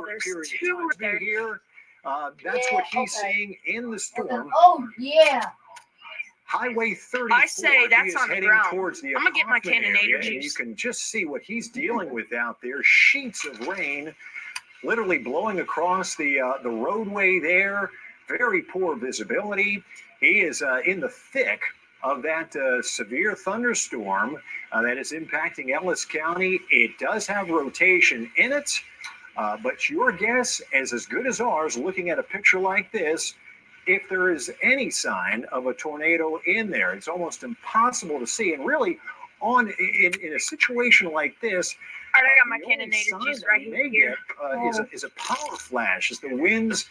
There's period two of time there. here. That's what he's seeing in the storm. Oh, yeah. Highway 34. I say that's he is on the heading ground. towards the I'm gonna get my Kaufman Cannonade area, and you juice. can just see what he's dealing with out there. Sheets of rain, literally blowing across the roadway there. Very poor visibility. He is in the thick of that severe thunderstorm that is impacting Ellis County. It does have rotation in it, but your guess is as good as ours looking at a picture like this. If there is any sign of a tornado in there, it's almost impossible to see. And really, in a situation like this, I got my the only Cannonade sign juice that right we may here. get is a power flash as the winds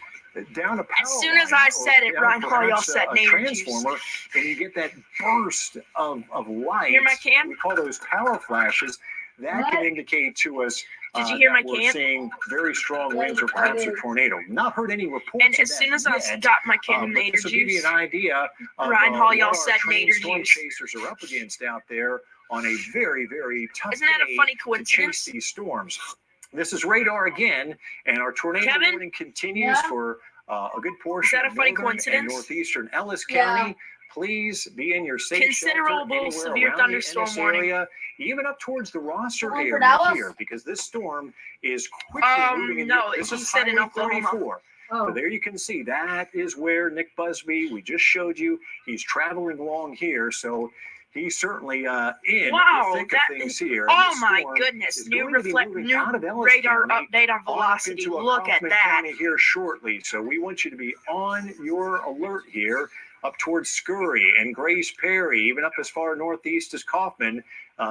down a power As soon as line I or said it, down Ryan Hall, y'all perhaps said a Nader juice. transformer, and you get that burst of light. Hear my can? We call those power flashes. That can indicate to us Did you hear my that we're can? seeing very strong winds or perhaps a tornado. Not heard any reports And of as that soon as I yet, got my but Cannonade this will give you juice, an idea of Ryan Hall, what y'all our said trained Nader storm juice. chasers are up against out there on a very, very tough Isn't that a day funny to coincidence? chase these storms. This is radar again, and our tornado Kevin? warning continues for a good portion that a of funny northern and coincidence? northeastern Ellis Yeah. County. Please be in your safe Considerable shelter anywhere severe around thunderstorm the Ennis warning. area, even up towards the Rosser Going for area Dallas? here, because this storm is quickly moving in. No, This he is said in Highway Oklahoma. 34. Oh. So there you can see that is where Nick Busby, we just showed you, he's traveling along here. So he's certainly in Wow, the thick of that things is- here. Oh This my storm goodness! is New going to be moving out of Ellis radar County update on on up velocity. into Look at Kaufman that. County here shortly. So we want you to be on your alert here up towards Scurry and Grace Perry, even up as far northeast as Kaufman.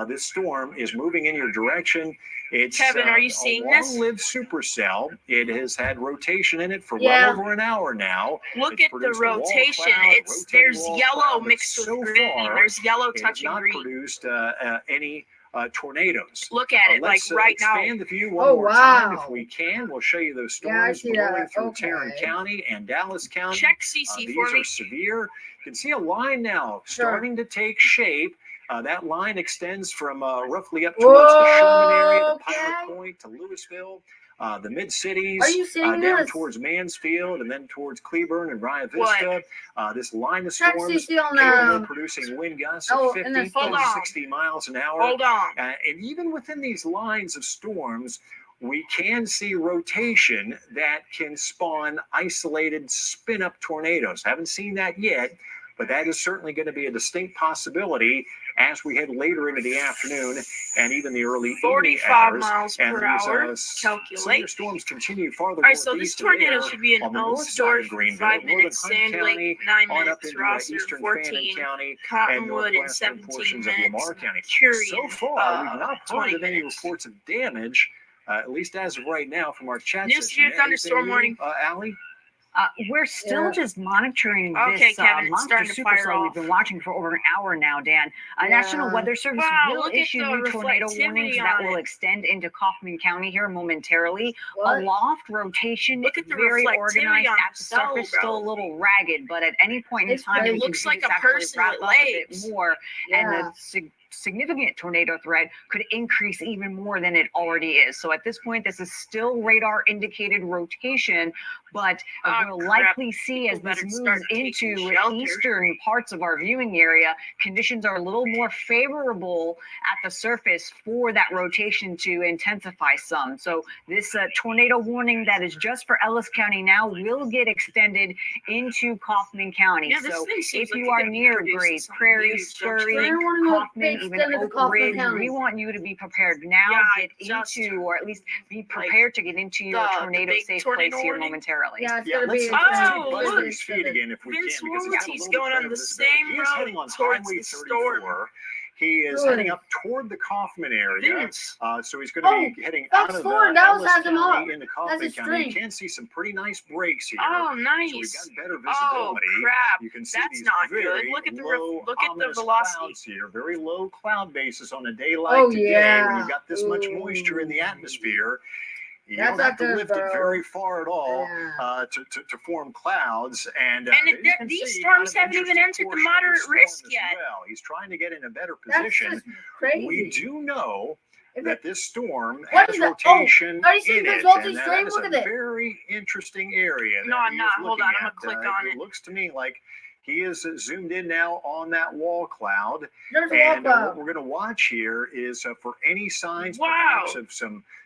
This storm is moving in your direction. It's Kevin, are you a seeing this? long-lived supercell. It has had rotation in it for Yeah. well over an hour now. Look It's at the produced a wall rotation. cloud, It's rotating there's wall yellow cloud, but mixed with so green. far, There's yellow it has touching not green. produced any tornadoes. Look at it, like Let's right now. expand the view one Oh, more time wow. if we can. We'll show you those Yeah, I storms see blowing that. through Okay. Tarrant County and Dallas County. Check CC These for are me. severe. You can see a line now Sure. starting to take shape. That line extends from roughly up towards the Sherman area, to Pilot Okay. Point, to Louisville, the mid-cities, Are you seeing down this? towards Mansfield, and then towards Cleburne and Ria Vista. This line of Check storms CC on capable the. of producing wind gusts Oh, of and 50 the- Hold to on. 60 miles an hour. Hold on. And even within these lines of storms, we can see rotation that can spawn isolated spin-up tornadoes. Haven't seen that yet, but that is certainly going to be a distinct possibility as we head later into the afternoon and even the early evening 45 hours. miles And per these hour. severe Calculate. storms continue farther All right, so this northeast of tornado there should be in on the north side Ellsdorf of for Greenville, 5 northern minutes, Hunt Sand County, Lake 9 on up minutes, into Rosser eastern 14, Fannin County, and Cottonwood in northwestern 17 portions of minutes, Lamar County. Curian, So far, we've not 20 heard of any minutes. reports of damage, at least as of right now, from our chat New session. severe thunderstorm warning. Allie? We're still Yeah. just monitoring Okay, this Kevin, it's monster starting to fire supercell off. we've been watching for over an hour now, Dan. Yeah. National Weather Service Wow, will look at issue the new tornado reflectivity warnings that on will it. extend into Kaufman County here momentarily. What? Aloft rotation, Look at the very reflectivity organized on at the the cell, surface, bro. still a little ragged, but at any point in It's time, crazy. you can Looks see like this a actually person wrap with up a bit legs. more, and Yeah. the significant tornado threat could increase even more than it already is. So at this point, this is still radar indicated rotation, but Oh, we'll crap. likely see as People this better moves start taking into shelter. eastern parts of our viewing area, conditions are a little more favorable at the surface for that rotation to intensify some. So this tornado warning that is just for Ellis County now will get extended into Kaufman County. Yeah, this So thing seems if like you it are could be near producing Grace something Prairie, huge, don't you Scurry, think? I wanna know if Kaufman, they even extended to Oak Kaufman Ridge, County. we want you to be prepared now, Yeah, get just, into, or at least be prepared to get into your the tornado big safe tornado place here warning? momentarily. Yeah, it's Yeah, gonna let's be. let's Oh, take look. Busby's feet again if we Vince can, because it's got a Williams little going bit on better the visibility. same He is heading road on towards Highway the storm. 34. He is Good. heading up toward the Kaufman area. Vince. So he's going to be heading out Fox of 4 and Dallas Ellis has him County up. into Kaufman That's a County. You string. can see some pretty nice breaks here. Oh, So we've nice. got better Oh, visibility. crap. You can see That's these not good. very Look at the low, look at the ominous velocity. clouds here. Very low cloud basis on a day like Oh, today, yeah. when you've got this much Ooh. moisture in the atmosphere. You That's don't not have to good, lift it bro. very far at all Yeah. to form clouds. And And you can these see storms kind of haven't even interesting entered the portion of moderate storm risk as yet. Well, he's trying to get in a better That's position. just crazy. We do know that this storm What has is that? Oh, rotation are you seeing in this it, multi and that stream? is Look a at it. very interesting area. No, that I'm he is not. Hold looking on, I'm at. gonna click on it. It looks to me like he is zoomed in now on that wall cloud. There's a wall And what cloud. we're going to watch here is for any signs, Wow. perhaps, of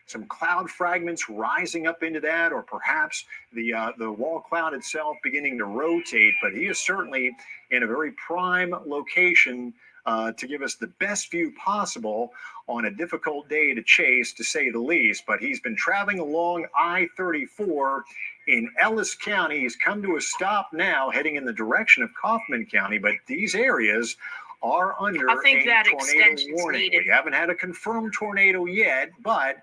some cloud fragments rising up into that, or perhaps the wall cloud itself beginning to rotate. But he is certainly in a very prime location to give us the best view possible on a difficult day to chase, to say the least. But he's been traveling along I-34 in Ellis County. He's come to a stop now, heading in the direction of Kaufman County. But these areas are under I think a that tornado extension's warning. needed. We haven't had a confirmed tornado yet, but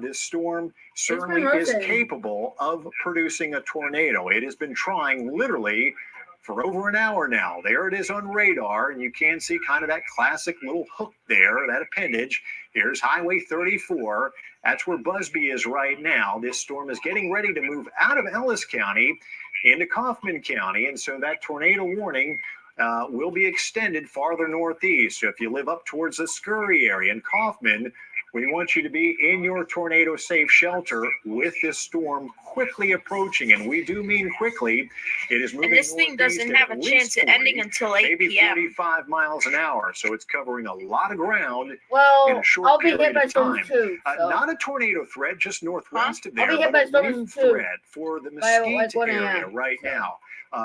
this storm certainly is rotating. capable of producing a tornado. It has been trying literally for over an hour now. There it is on radar, and you can see kind of that classic little hook there, that appendage. Here's Highway 34. That's where Busby is right now. This storm is getting ready to move out of Ellis County into Kaufman County, and so that tornado warning will be extended farther northeast. So if you live up towards the Scurry area in Kaufman, we want you to be in your tornado safe shelter with this storm quickly approaching. And we do mean quickly. It is moving And this thing northeast doesn't at have a chance of 40, ending until 8 maybe p.m. 45 miles an hour. So it's covering a lot of ground in Well, a short I'll be hit period by of storms time. too. So. Not a tornado threat, just northwest of I'll there, be hit but by a storms wind too. threat for the By, like, Mesquite 1 area a.m. right now.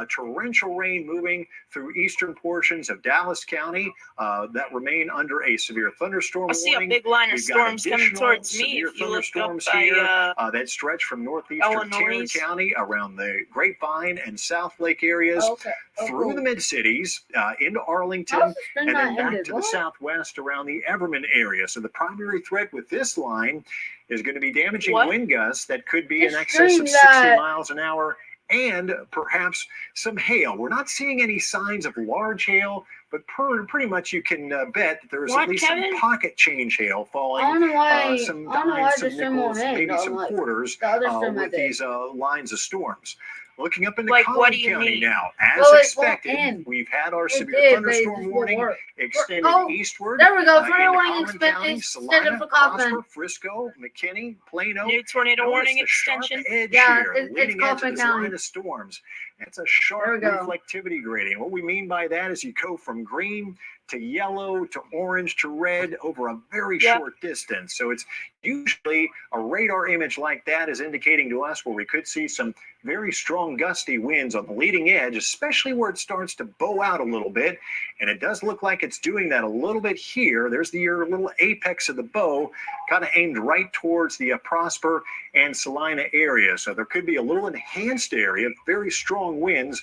Torrential rain moving through eastern portions of Dallas County that remain under a severe thunderstorm I see a warning. big line of We've got storms coming additional towards me. severe If you look up thunderstorms by here that stretch from northeastern Tarrant Illinois. County around the Grapevine and South Lake areas Okay. Oh, through cool. the mid-cities into Arlington, How's the spin and not then back ended? to What? the southwest around the Everman area. So the primary threat with this line is going to be damaging What? wind gusts that could be in Just excess stream of 60 that. miles an hour, and perhaps some hail. We're not seeing any signs of large hail, but pretty much you can bet that there's What, at least Kevin? some pocket change hail I falling. don't know why. Some I don't know why dimes, some the stream won't nickels, end. maybe some Like, quarters the other stream I with did. these lines of storms. Looking up into Like, what Collin do you County mean? now, as Well, it won't expected, end. we've had our It severe did, but it thunderstorm just won't warning work. extended Oh, eastward. there we go. Into Tornado warning Collin County, extended Salina, for Kaufman. Prosper, Frisco, McKinney, Plano. New tornado Notice warning the sharp extension. edge Yeah, here, it's leading edge of Kaufman this County. line of storms. It's a There sharp we go. reflectivity gradient. What we mean by that is you go from green to yellow to orange to red over a very Yep. short distance. So it's usually a radar image like that is indicating to us where we could see some very strong gusty winds on the leading edge, especially where it starts to bow out a little bit. And it does look like it's doing that a little bit here. There's your little apex of the bow, kind of aimed right towards the Prosper and Salina area. So there could be a little enhanced area of very strong winds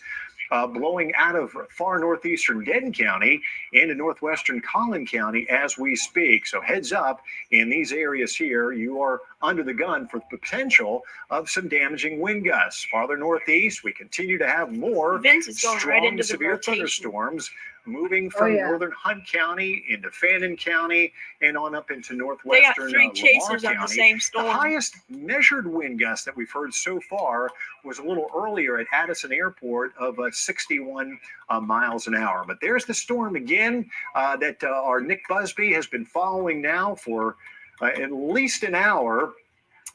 blowing out of far northeastern Denton County into northwestern Collin County as we speak. So heads up, in these areas here, you are under the gun for the potential of some damaging wind gusts. Farther northeast, we continue to have more Vince is going strong right into the severe rotation. thunderstorms moving from yeah. northern Hunt County into Fannin County and on up into They northwestern got three Lamar chasers on the County. same The storm. highest measured wind gust that we've heard so far was a little earlier at Addison Airport of 61 miles an hour. But there's the storm again that our Nick Busby has been following now for at least an hour.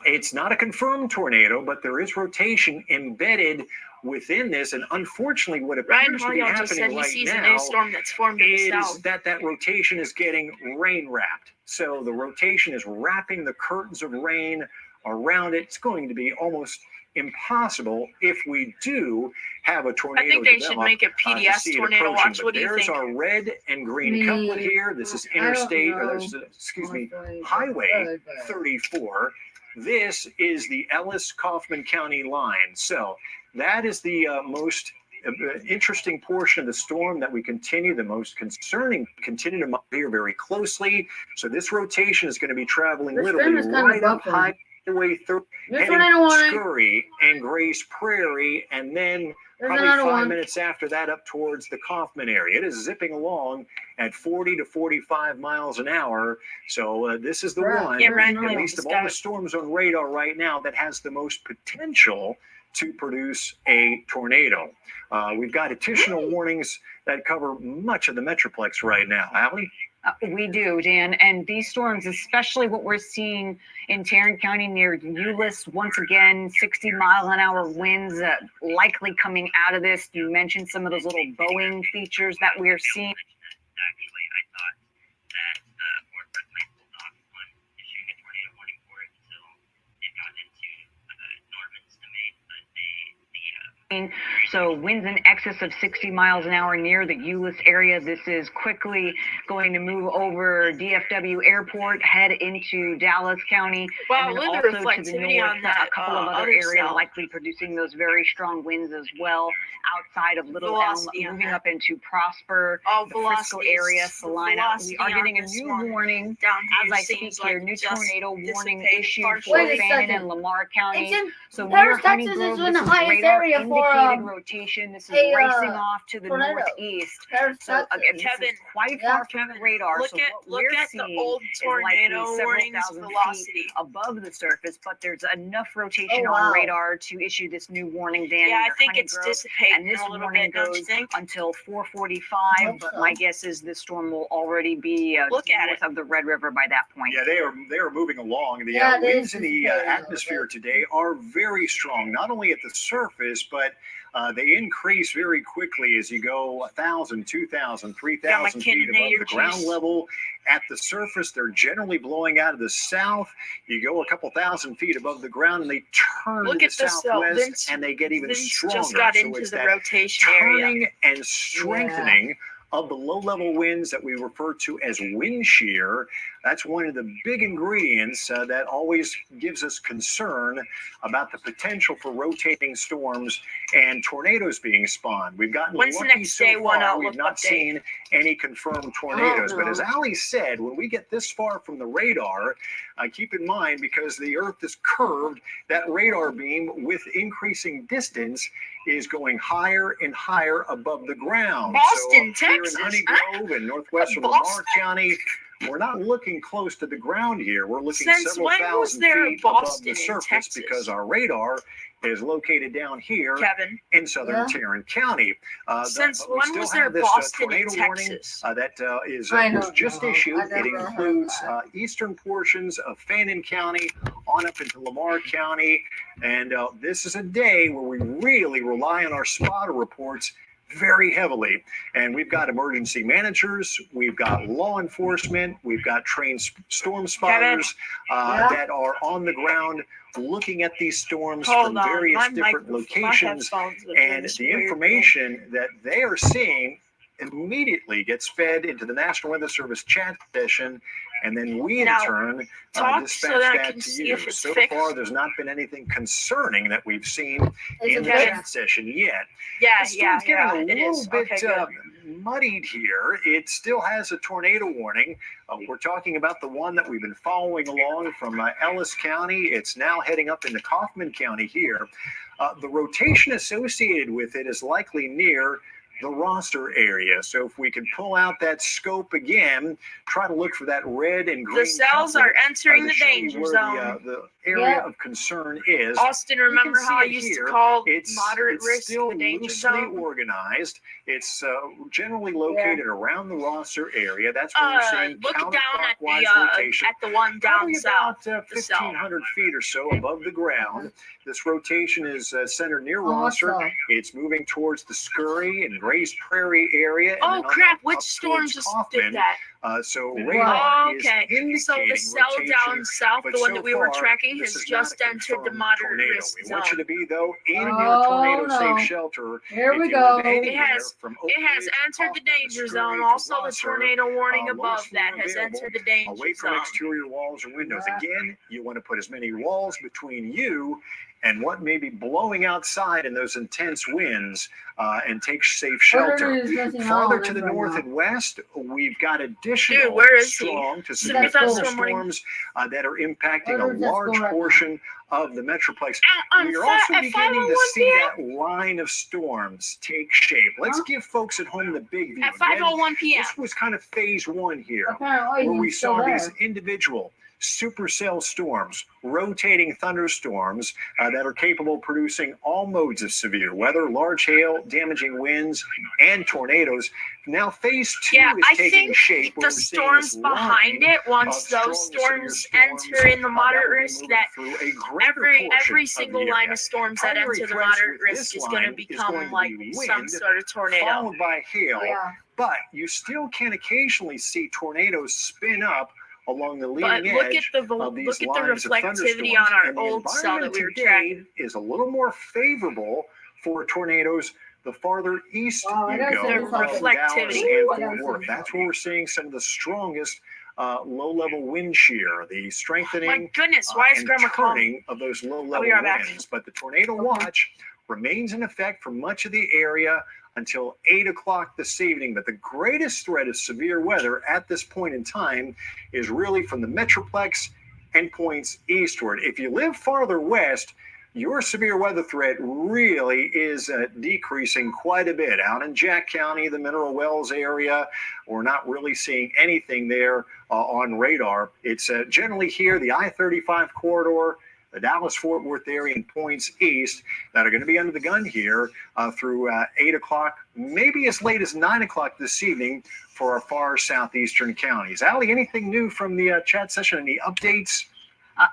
It's not a confirmed tornado, but there is rotation embedded within this. And unfortunately, what Ryan appears to be Hoyle just said happening he right sees a now new storm that's formed in the is south. that rotation is getting rain wrapped. So the rotation is wrapping the curtains of rain around it. It's going to be almost impossible if we do have a tornado I think they should develop, make a to PDS see it tornado approaching. watch. But What do you there's think? our red and green Me, couplet here. This is I don't interstate, or know. there's, excuse me, Honestly, Highway good, but- 34. This is the Ellis-Kaufman County line. So that is the most interesting portion of the storm that we continue, the most concerning, continue to monitor very closely. So this rotation is going to be traveling This literally stream is kinda right up buffering. Highway 30, This heading tornado warning. Scurry and Grace Prairie, and then There's probably another 5 one. minutes after that up towards the Kaufman area. It is zipping along at 40 to 45 miles an hour. So this is the Right. one, Yeah, Ryan at Hoyle least of just all got the it. storms on radar right now, that has the most potential to produce a tornado. We've got additional warnings that cover much of the Metroplex right now. Allie? We do, Dan. And these storms, especially what we're seeing in Tarrant County near Euless, once again, 60-mile-an-hour winds likely coming out of this. You mentioned some of those little Boeing features that we're seeing. Actually, I thought that Fort Worth might hold off on issuing a tornado warning for it until it got into Norman's domain, but so winds in excess of 60 miles an hour near the Euless area. This is quickly going to move over DFW Airport, head into Dallas County, Wow, and look then at also the to the reflectivity north, on that, a couple of other other areas cell. likely producing those very strong winds as well. Outside of Little Elm, Velocity on moving that. up into Prosper, Oh, the Frisco area, Salina. We are getting a new warning down as here I speak seems here. like New just tornado warning dissipated issued partially. for Wait a Fannin second. and Lamar County. It's in So Paris, near Texas Honeygrove, is this in the is highest radar area for indicated rotation. This is a, racing off to the tornado. northeast. Paris, So Texas. again, this Kevin, is quite yeah. far from the radar. Look so at what look we're at the seeing old is tornado likely several warnings thousand velocity. feet above the surface, but there's enough rotation Oh, on wow. radar to issue this new warning, Dan. Yeah, I near think it's Honeygrove. dissipating And this a little warning bit, don't you goes think? until 4:45. Hope But so. my guess is this storm will already be Look at north of the Red River by that point. Yeah, they are moving along. The Yeah, it winds is in the dissipating a little atmosphere bit. today are very strong, not only at the surface, but they increase very quickly as you go 1,000, 2,000, 3,000 feet above the ground level. At the surface, they're generally blowing out of the south. You go a couple thousand feet above the ground, and they turn Look to at the this cell. southwest, Vince, and they get even Vince stronger. just got So into it's the that rotation area. turning and strengthening of the low-level winds that we refer to as wind shear. That's one of the big ingredients that always gives us concern about the potential for rotating storms and tornadoes being spawned. We've gotten When's the lucky next so day one far. outlook We've not update? seen any confirmed tornadoes. But as know. Ali said, when we get this far from the radar, keep in mind, because the Earth is curved, that radar beam with increasing distance is going higher and higher above the ground. Boston, so up Texas, here in Honeygrove and northwestern Boston? Lamar County, we're not looking close to the ground here. We're looking Since several when was thousand there a feet above Boston the in surface Texas? because our radar is located down here Kevin, in southern Yeah. Tarrant County. since but we when still was there have this Boston in tornado warning Texas? that I was don't just know. issued. I It never heard includes that. eastern portions of Fannin County on up into Lamar County. And this is a day where we really rely on our spotter reports very heavily. And we've got emergency managers, we've got law enforcement, we've got trained storm spotters Yeah. that are on the ground looking at these storms Hold from on, various my different microphone, my locations. headphones are And this the weird information that they are seeing immediately gets fed into the National Weather Service chat session, and then we in Now, turn talk dispatch so that I that can to see you. if it's So fixed. far, there's not been anything concerning that we've seen Is in it the fixed? chat session yet. Yeah, The storm's yeah, getting it a little is. bit Okay, good. muddied here. It still has a tornado warning. We're talking about the one that we've been following along from Ellis County. It's now heading up into Kaufman County here. The rotation associated with it is likely near the roster area. So if we can pull out that scope again, try to look for that red and green. The cells are entering the to show you danger where zone. the area of concern is. Austin, remember see how I it used here. to call It's moderate risk still the danger loosely zone? organized. It's generally located around the roster area. That's where we're seeing Look down at counterclockwise rotation. the one down Probably south. about the cell. 1,500 feet or so above the ground. This rotation is centered near Rosser. Awesome. It's moving towards the Scurry and Grays Prairie area. And Oh then crap! up Which towards storm just Kaufman. did that? So Wow. radar Oh, okay. is So the indicating cell rotation, down south, but the one so that we were far, tracking, this has is not just a entered the confirmed moderate tornado. risk We zone. want you to be, though, in your Oh, tornado no. safe shelter. Here If we you go. live anywhere has- from It has Oak Ridge, entered the Kaufman, danger Scurry zone. to Also, the Rosser, tornado warning most above that more has available, entered the danger away from zone. exterior walls or windows. Yeah. Again, you want to put as many walls between you and what may be blowing outside in those intense winds and take safe shelter. Is missing Farther all to the right north now. and west, we've got additional Dude, where is he? strong to Send me severe that storm warning. storms that are impacting Where a does this go large right now? portion of the Metroplex. On We are fi- also at beginning to 5:01 see p.m. that line of storms take shape. Let's Huh? give folks at home the big view. At Again, 5:01 p.m. this was kind of phase one here, Apparently, where we he's still saw there. these individual supercell storms, rotating thunderstorms that are capable of producing all modes of severe weather, large hail, damaging winds, and tornadoes. Now, phase two Yeah, is I taking think shape. the storms behind it, once those storms enter in the moderate risk, that every single line of storms that enter the moderate risk is going to become like some sort of tornado. Followed by hail. Yeah. But you still can occasionally see tornadoes spin up along the leading But edge of these look at the lines of reflectivity thunderstorms. on our And the old cell that environment we were today tracking. is a little more favorable for tornadoes the farther east Oh, I you gotta go, say, The this is Dallas reflectivity. and I gotta Fort say Worth. this That's is where we're seeing some of the strongest low-level wind shear, the strengthening My goodness, why is and Grandma calling? turning of those low-level right back. winds. But the tornado watch remains in effect for much of the area until 8 o'clock this evening. But the greatest threat of severe weather at this point in time is really from the Metroplex and points eastward. If you live farther west, your severe weather threat really is decreasing quite a bit. Out in Jack County, the Mineral Wells area, we're not really seeing anything there on radar. It's generally here, the I-35 corridor, the Dallas-Fort Worth area and points east that are going to be under the gun here through 8 o'clock, maybe as late as 9 o'clock this evening for our far southeastern counties. Allie, anything new from the chat session? Any updates?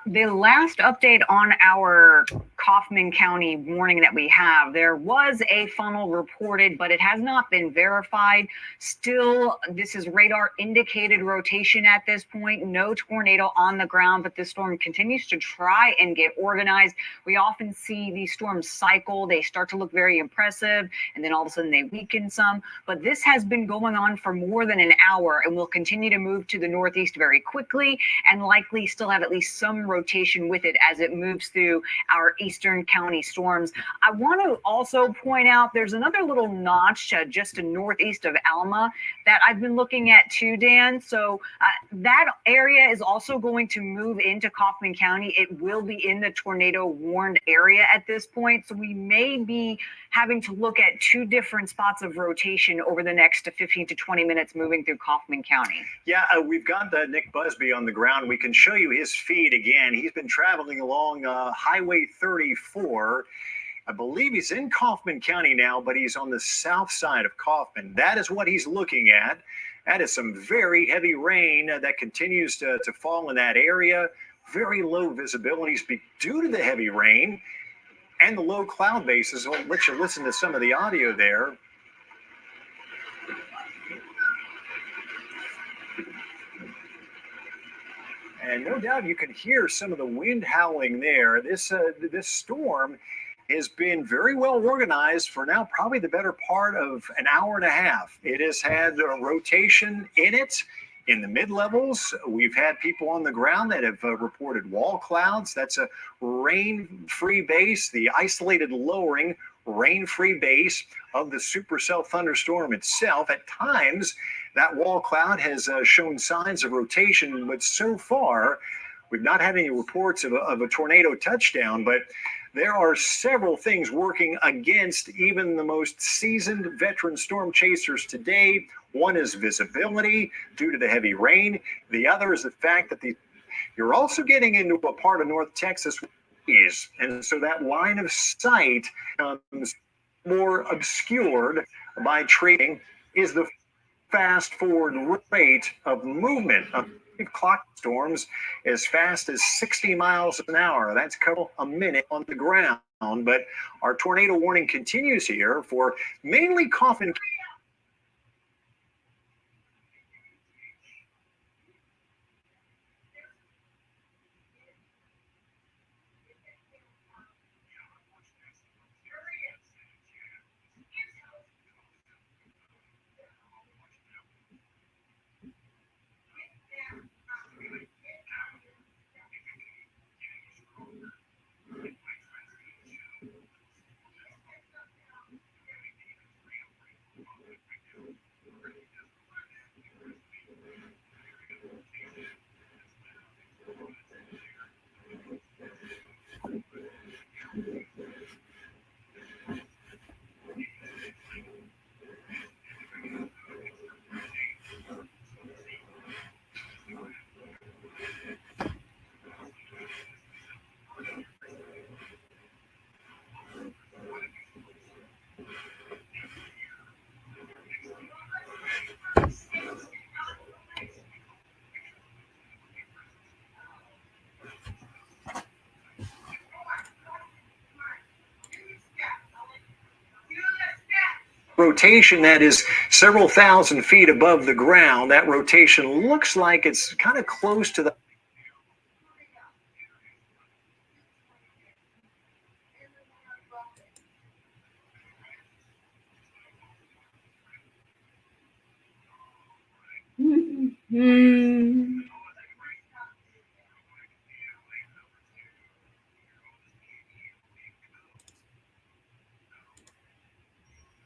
The last update on our Kaufman County warning that we have, there was a funnel reported, but it has not been verified. Still, this is radar indicated rotation at this point. No tornado on the ground, but this storm continues to try and get organized. We often see these storms cycle. They start to look very impressive, and then all of a sudden they weaken some. But this has been going on for more than an hour and will continue to move to the northeast very quickly and likely still have at least some rotation with it as it moves through our eastern county storms. I want to also point out there's another little notch just to northeast of Alma that I've been looking at too, Dan. So that area is also going to move into Kaufman County. It will be in the tornado warned area at this point. So we may be having to look at two different spots of rotation over the next 15 to 20 minutes moving through Kaufman County. Yeah, we've got Nick Busby on the ground. We can show you his feed again. He's been traveling along Highway 34. I believe he's in Kaufman County now, but he's on the south side of Kaufman. That is what he's looking at. That is some very heavy rain that continues to fall in that area. Very low visibilities due to the heavy rain and the low cloud bases. I'll let you listen to some of the audio there. And no doubt you can hear some of the wind howling there. This storm has been very well organized for now, probably the better part of an hour and a half. It has had a rotation in it. In the mid-levels, we've had people on the ground that have reported wall clouds. That's a rain-free base, the isolated lowering rain-free base of the supercell thunderstorm itself. At times, that wall cloud has shown signs of rotation, but so far, we've not had any reports of a tornado touchdown. But there are several things working against even the most seasoned veteran storm chasers today. One is visibility due to the heavy rain. The other is the fact that you're also getting into a part of North Texas, and so that line of sight becomes more obscured by treating is the fast forward rate of movement of clock storms as fast as 60 miles an hour. That's a minute on the ground. But our tornado warning continues here for mainly Kaufman. rotation that is several thousand feet above the ground. That rotation looks like it's kind of close to the